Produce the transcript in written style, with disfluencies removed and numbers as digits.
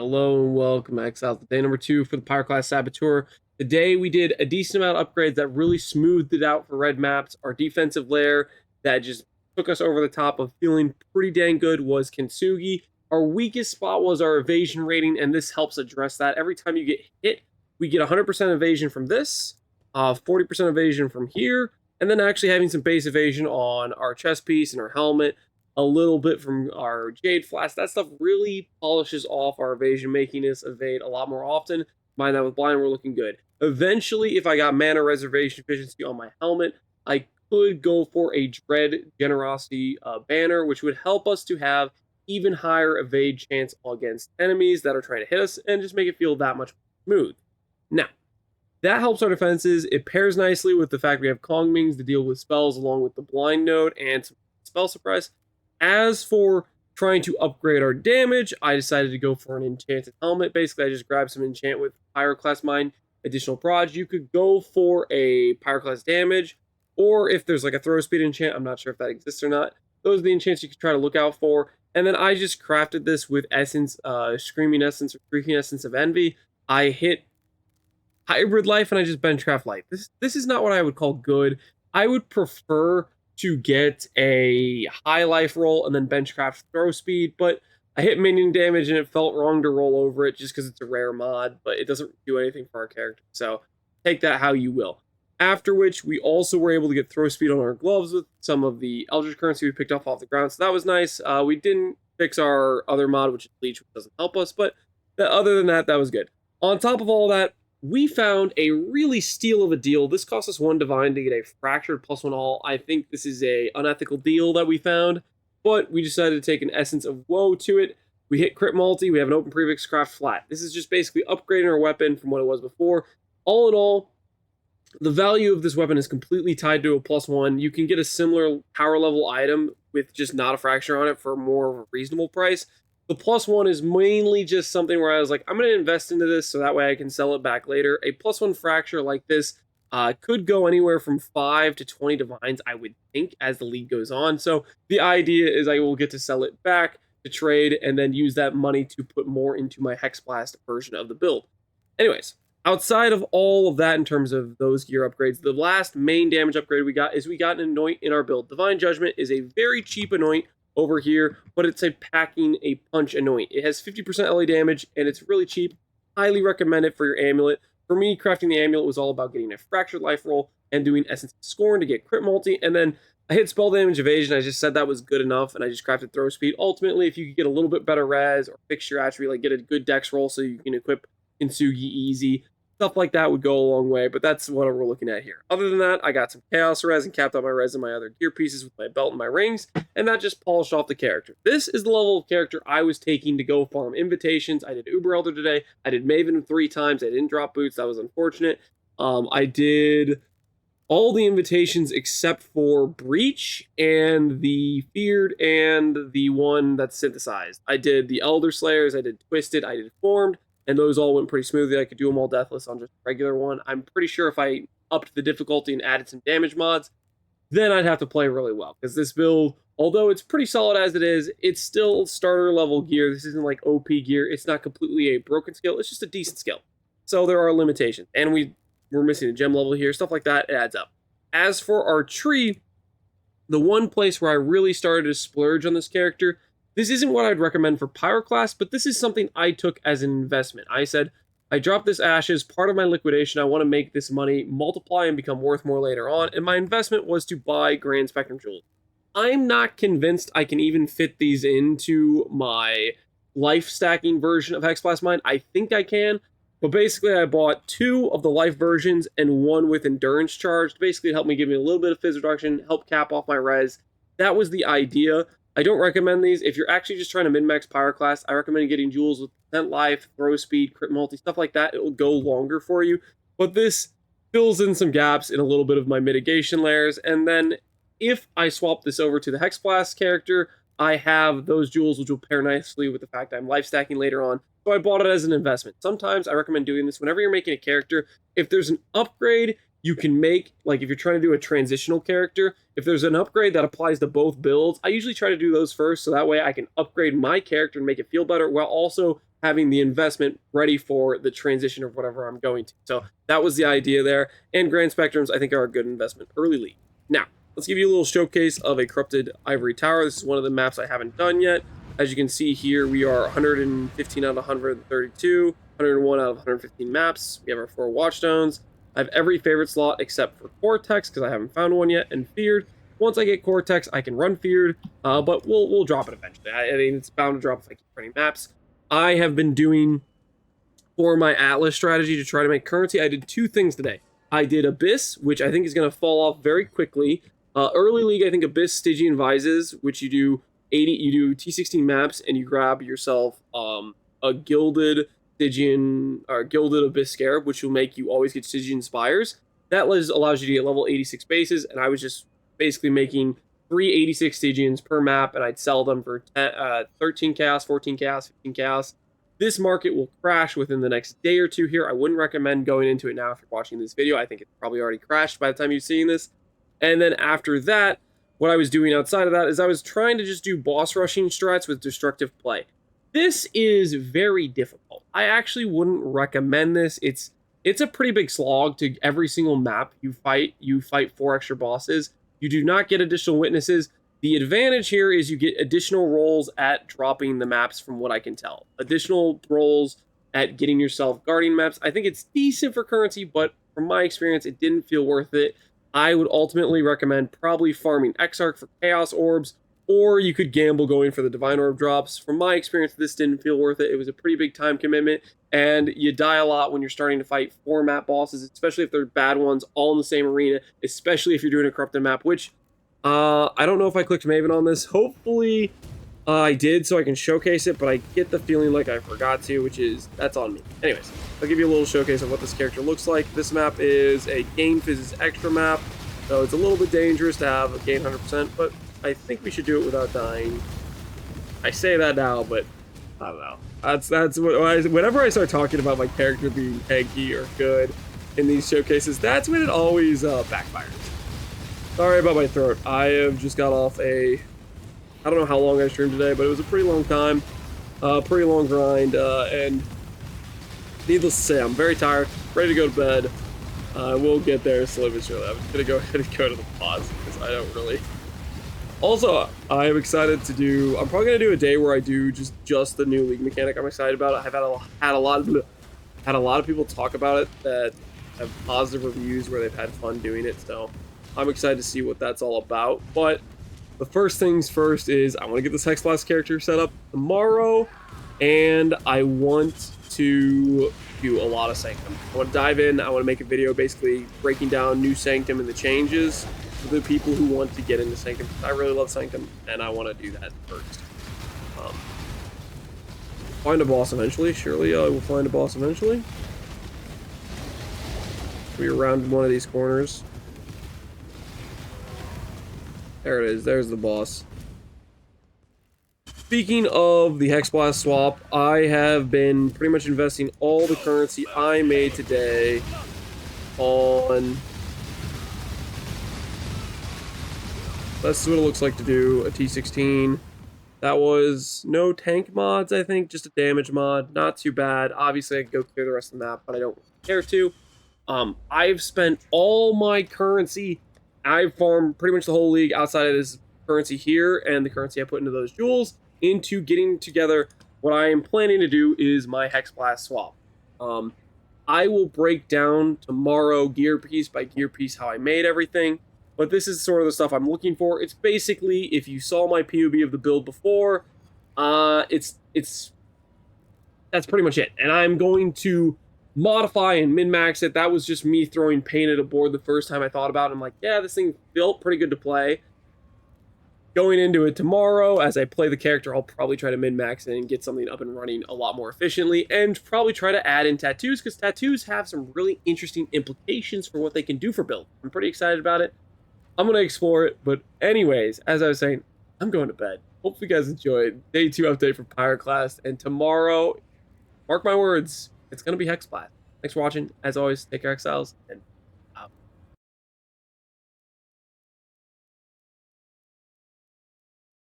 Hello and welcome, Exile. Day number 2 for the Pyroclast Saboteur. Today we did a decent amount of upgrades that really smoothed it out for red maps. Our defensive layer that just took us over the top of feeling pretty dang good was Kintsugi. Our weakest spot was our evasion rating, and this helps address that. Every time you get hit, we get 100% evasion from this, 40% evasion from here, and then actually having some base evasion on our chest piece and our helmet, a little bit from our Jade Flask. That stuff really polishes off our evasion, making us evade a lot more often. Combine that with blind, we're looking good. Eventually, if I got mana reservation efficiency on my helmet, I could go for a Dread Generosity banner, which would help us to have even higher evade chance against enemies that are trying to hit us and just make it feel that much smooth. Now, that helps our defenses. It pairs nicely with the fact we have Kongmings to deal with spells along with the blind node and some spell suppress. As for trying to upgrade our damage, I decided to go for an enchanted helmet. Basically, I just grabbed some enchant with Pyroclast Mine, additional proj. You could go for a Pyroclast damage, or if there's like a throw speed enchant, I'm not sure if that exists or not. Those are the enchants you could try to look out for. And then I just crafted this with Essence, Screaming Essence or Shrieking Essence of Envy. I hit Hybrid Life and I just benchcraft Life. This is not what I would call good. I would prefer to get a high life roll and then benchcraft throw speed, but I hit minion damage and it felt wrong to roll over it just because it's a rare mod, but it doesn't do anything for our character. So take that how you will. After which, we also were able to get throw speed on our gloves with some of the Eldritch Currency we picked up off the ground, so that was nice. We didn't fix our other mod, which is Leech, which doesn't help us, but other than that, that was good. On top of all that, we found a really steal of a deal. This cost us 1 divine to get a fractured +1 all. I think this is a unethical deal that we found, but we decided to take an Essence of Woe to it. We hit crit multi, we have an open prefix craft flat. This is just basically upgrading our weapon from what it was before. All in all, the value of this weapon is completely tied to a +1. You can get a similar power level item with just not a fracture on it for more of a reasonable price. The +1 is mainly just something where I was like, I'm going to invest into this so that way I can sell it back later. A +1 fracture like this could go anywhere from 5 to 20 divines, I would think, as the league goes on. So the idea is I will get to sell it back to trade and then use that money to put more into my hexblast version of the build. Anyways, outside of all of that in terms of those gear upgrades, the last main damage upgrade we got is we got an anoint in our build. Divine Judgment is a very cheap anoint over here, but it's a packing a punch anoint. It has 50% LA damage and it's really cheap. Highly recommend it for your amulet. For me, crafting the amulet was all about getting a fractured life roll and doing Essence of Scorn to get crit multi, and then I hit spell damage evasion. I just said that was good enough and I just crafted throw speed. Ultimately, if you could get a little bit better res or fix your attribute, like get a good dex roll so you can equip Kintsugi easy, stuff like that would go a long way, but that's what we're looking at here. Other than that, I got some chaos res and capped out my res and my other gear pieces with my belt and my rings, and that just polished off the character. This is the level of character I was taking to go farm invitations. I did Uber Elder today. I did Maven 3 times. I didn't drop boots. That was unfortunate. I did all the invitations except for Breach and the Feared and the one that's synthesized. I did the Elder Slayers. I did Twisted. I did Formed. And those all went pretty smoothly. I could do them all deathless on just a regular one. I'm pretty sure if I upped the difficulty and added some damage mods, then I'd have to play really well. Because this build, although it's pretty solid as it is, it's still starter level gear. This isn't like OP gear. It's not completely a broken skill. It's just a decent skill. So there are limitations. And we're missing a gem level here. Stuff like that, it adds up. As for our tree, the one place where I really started to splurge on this character, this isn't what I'd recommend for Pyroclast, but this is something I took as an investment. I said, I dropped this ashes, part of my liquidation, I want to make this money multiply and become worth more later on, and my investment was to buy Grand Spectrum Jewels. I'm not convinced I can even fit these into my life stacking version of Hexblast Mine. I think I can, but basically I bought 2 of the life versions and 1 with endurance charge to basically help me give me a little bit of fizz reduction, help cap off my res. That was the idea. I don't recommend these. If you're actually just trying to min-max Pyroclast, I recommend getting jewels with percent life, throw speed, crit multi, stuff like that. It will go longer for you. But this fills in some gaps in a little bit of my mitigation layers. And then if I swap this over to the Hexblast character, I have those jewels which will pair nicely with the fact I'm life stacking later on. So I bought it as an investment. Sometimes I recommend doing this whenever you're making a character. If there's an upgrade you can make, like if you're trying to do a transitional character, if there's an upgrade that applies to both builds, I usually try to do those first so that way I can upgrade my character and make it feel better while also having the investment ready for the transition of whatever I'm going to. So that was the idea there. And Grand Spectrums, I think, are a good investment early league. Now, let's give you a little showcase of a Corrupted Ivory Tower. This is one of the maps I haven't done yet. As you can see here, we are 115 out of 132, 101 out of 115 maps. We have our 4 Watchstones. I have every favorite slot except for Cortex because I haven't found one yet, and Feared. Once I get Cortex, I can run Feared, but we'll drop it eventually. I mean, it's bound to drop if I keep running maps. I have been doing, for my Atlas strategy to try to make currency, I did 2 things today. I did Abyss, which I think is going to fall off very quickly. Early league, I think Abyss, Stygian Vises, which you do T16 maps, and you grab yourself a Gilded Stygian, or Gilded Abyss Scarab, which will make you always get Stygian Spires. That allows you to get level 86 bases, and I was just basically making 386 Stygians per map, and I'd sell them for 13 chaos, 14 chaos, 15 chaos. This market will crash within the next day or 2 here. I wouldn't recommend going into it now if you're watching this video. I think it's probably already crashed by the time you've seen this. And then after that, what I was doing outside of that is I was trying to just do boss rushing strats with destructive play. This is very difficult. I actually wouldn't recommend this. It's a pretty big slog to every single map you fight. You fight 4 extra bosses. You do not get additional witnesses. The advantage here is you get additional rolls at dropping the maps from what I can tell. Additional rolls at getting yourself guardian maps. I think it's decent for currency, but from my experience, it didn't feel worth it. I would ultimately recommend probably farming Exarch for Chaos Orbs, or you could gamble going for the Divine Orb drops. From my experience, this didn't feel worth it. It was a pretty big time commitment, and you die a lot when you're starting to fight 4 map bosses, especially if they're bad ones, all in the same arena, especially if you're doing a corrupted map, which I don't know if I clicked Maven on this. Hopefully I did so I can showcase it, but I get the feeling like I forgot to, that's on me. Anyways, I'll give you a little showcase of what this character looks like. This map is a gain physics extra map, so it's a little bit dangerous to have a gain 100%, but I think we should do it without dying. I say that now, but I don't know. That's whenever I start talking about my character being tanky or good in these showcases, that's when it always backfires. Sorry about my throat. I have just got off I don't know how long I streamed today, but it was a pretty long time, pretty long grind, and needless to say, I'm very tired, ready to go to bed. We'll get there slowly but surely. I'm just gonna go ahead and go to the pause because I don't really. Also, I'm excited to do. I'm probably gonna do a day where I do just the new league mechanic. I'm excited about it. I've had a lot of people talk about it that have positive reviews where they've had fun doing it. So I'm excited to see what that's all about. But the first things first is I want to get this hexblast character set up tomorrow, and I want to do a lot of Sanctum. I want to dive in. I want to make a video basically breaking down new Sanctum and the changes for the people who want to get into Sanctum. I really love Sanctum, and I want to do that first. Find a boss eventually. Surely I will find a boss eventually. We around one of these corners. There it is. There's the boss. Speaking of the hexblast swap, I have been pretty much investing all the currency I made today on. That's what it looks like to do a T16. That was no tank mods, I think, just a damage mod. Not too bad. Obviously, I could go clear the rest of the map, but I don't care to. I've spent all my currency. I've farmed pretty much the whole league outside of this currency here and the currency I put into those jewels into getting together. What I am planning to do is my hexblast swap. I will break down tomorrow gear piece by gear piece how I made everything. But this is sort of the stuff I'm looking for. It's basically, if you saw my POV of the build before, that's pretty much it. And I'm going to modify and min-max it. That was just me throwing paint at a board the first time I thought about it. I'm like, yeah, this thing built pretty good to play. Going into it tomorrow, as I play the character, I'll probably try to min-max it and get something up and running a lot more efficiently, and probably try to add in tattoos, because tattoos have some really interesting implications for what they can do for build. I'm pretty excited about it. I'm going to explore it, but anyways, as I was saying, I'm going to bed. Hopefully you guys enjoyed day 2 update for Pyroclast, and tomorrow, mark my words, it's going to be hexblast. Thanks for watching. As always, take care, Exiles, and